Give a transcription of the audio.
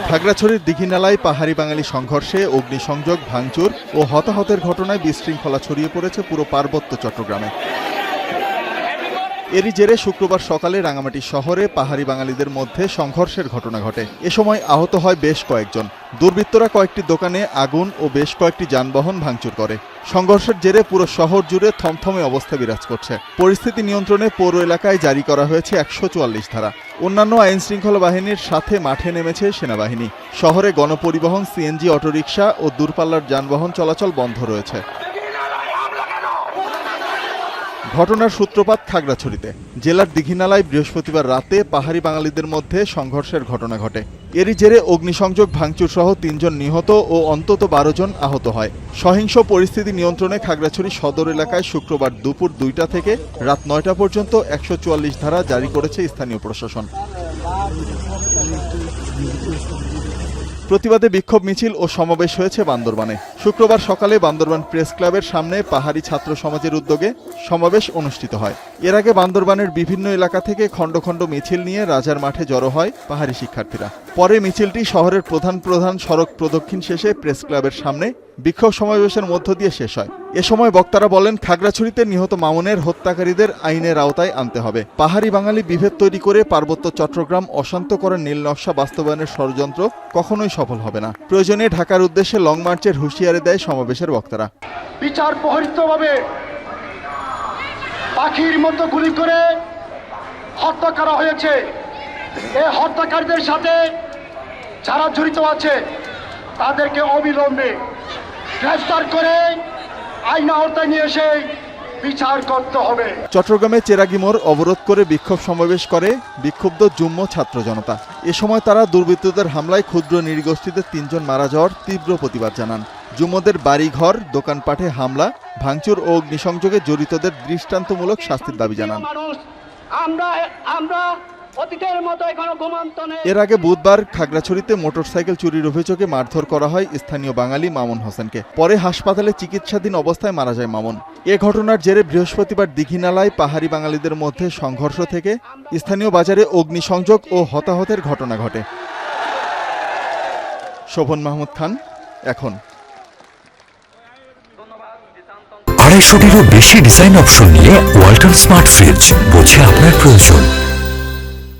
খাগড়াছড়ির দীঘিনালায় পাহাড়ি বাঙালি সংঘর্ষে অগ্নিসংযোগ, ভাঙচুর ও হতাহতের ঘটনায় বিশৃঙ্খলা ছড়িয়ে পড়েছে পুরো পার্বত্য চট্টগ্রামে। এরই জেরে শুক্রবার সকালে রাঙামাটি শহরে পাহাড়ি বাঙালিদের মধ্যে সংঘর্ষের ঘটনা ঘটে। এ সময় আহত হয় বেশ কয়েকজন। দুর্বৃত্তরা কয়েকটি দোকানে আগুন ও বেশ কয়েকটি যানবাহন ভাঙচুর করে। সংঘর্ষের জেরে পুরো শহর জুড়ে থমথমে অবস্থা বিরাজ করছে। পরিস্থিতি নিয়ন্ত্রণে পৌর এলাকায় জারি করা হয়েছে ১৪৪ ধারা। অন্যান্য আইনশৃঙ্খলা বাহিনীর সাথে মাঠে নেমেছে সেনাবাহিনী। শহরে গণপরিবহন, সিএনজি, অটোরিকশা ও দূরপাল্লার যানবাহন চলাচল বন্ধ রয়েছে। ঘটনার সূত্রপাত খাগড়াছড়িতে। জেলার দীঘিনালায় বৃহস্পতিবার রাতে পাহাড়ি বাঙালিদের মধ্যে সংঘর্ষের ঘটনা ঘটে। এরই জেরে অগ্নিসংযোগ, ভাঙচুর সহ ৩ জন নিহত ও অন্তত ১২ জন আহত হয়। সহিংস পরিস্থিতি নিয়ন্ত্রণে খাগড়াছড়ি সদর এলাকায় শুক্রবার দুপুর ২টা থেকে রাত ৯টা পর্যন্ত ১৪৪ ধারা জারি করেছে স্থানীয় প্রশাসন। প্রতিবাদে বিক্ষোভ মিছিল ও সমাবেশ হয়েছে বান্দরবানে। শুক্রবার সকালে বান্দরবান প্রেস ক্লাবের সামনে পাহাড়ি ছাত্র সমাজের উদ্যোগে সমাবেশ অনুষ্ঠিত হয়। এর আগে বান্দরবানের বিভিন্ন এলাকা থেকে খণ্ড খণ্ড মিছিল নিয়ে রাজার মাঠে জড়ো হয় পাহাড়ি শিক্ষার্থীরা। পরে মিছিলটি শহরের প্রধান সড়ক প্রদক্ষিণ শেষে প্রেস ক্লাবের সামনে বিক্ষোভ সমাবেশের মধ্য দিয়ে শেষ হয়। এ সময় বক্তারা বলেন, খাগড়াছড়িতে নিহত মামুনের হত্যাকারীদের আইনের আওতায় আনতে হবে। পাহাড়ি বাঙালি বিভেদ তৈরি করে পার্বত্য চট্টগ্রাম অশান্ত করার নীল নকশা বাস্তবায়নের ষড়যন্ত্র কখনোই সফল হবে না। প্রয়োজনে ঢাকার উদ্দেশ্যে লং মার্চের হুঁশিয়ারি দেয় সমাবেশের বক্তারা। বিচার প্রহরিতভাবে পাখির মতো গুলি করে হত্যা করা হয়েছে। এই হত্যাকারীদের সাথে যারা জড়িত আছে তাদেরকে অবিলম্বে গ্রেফতার করে আইন আওতায় নিয়ে এসে বিচার করতে হবে। চট্টগ্রামে চেরাগি মোড় অবরোধ করে বিক্ষোভ সমাবেশ করে বিক্ষুব্ধ যুগ্ম ছাত্র জনতা। এ সময় তারা দুর্বৃত্তদের হামলায় ক্ষুদ্র নৃগোষ্ঠীদের ৩ জন মারা যাওয়ার তীব্র প্রতিবাদ জানান। যুম্মদের বাড়িঘর, দোকানপাটে হামলা, ভাঙচুর ও অগ্নিসংযোগে জড়িতদের দৃষ্টান্তমূলক শাস্তির দাবি জানান। এর আগে বুধবার খাগড়াছড়িতে মোটরসাইকেল চুরির অভিযোগে মারধর করা হয় স্থানীয় বাঙালি মামুন হোসেনকে। পরে হাসপাতালে চিকিৎসাধীন অবস্থায় মারা যায় মামুন। এ ঘটনার জেরে বৃহস্পতিবার দীঘিনালায় পাহাড়ি বাঙালিদের মধ্যে সংঘর্ষ থেকে স্থানীয় বাজারে অগ্নিসংযোগ ও হতাহতের ঘটনা ঘটে। শোভন মাহমুদ খান, এখন। ২৫০টিরও বেশি ডিজাইন অপশন নিয়ে ওয়ালটন স্মার্ট ফ্রিজ, বোঝে আপনার প্রয়োজন।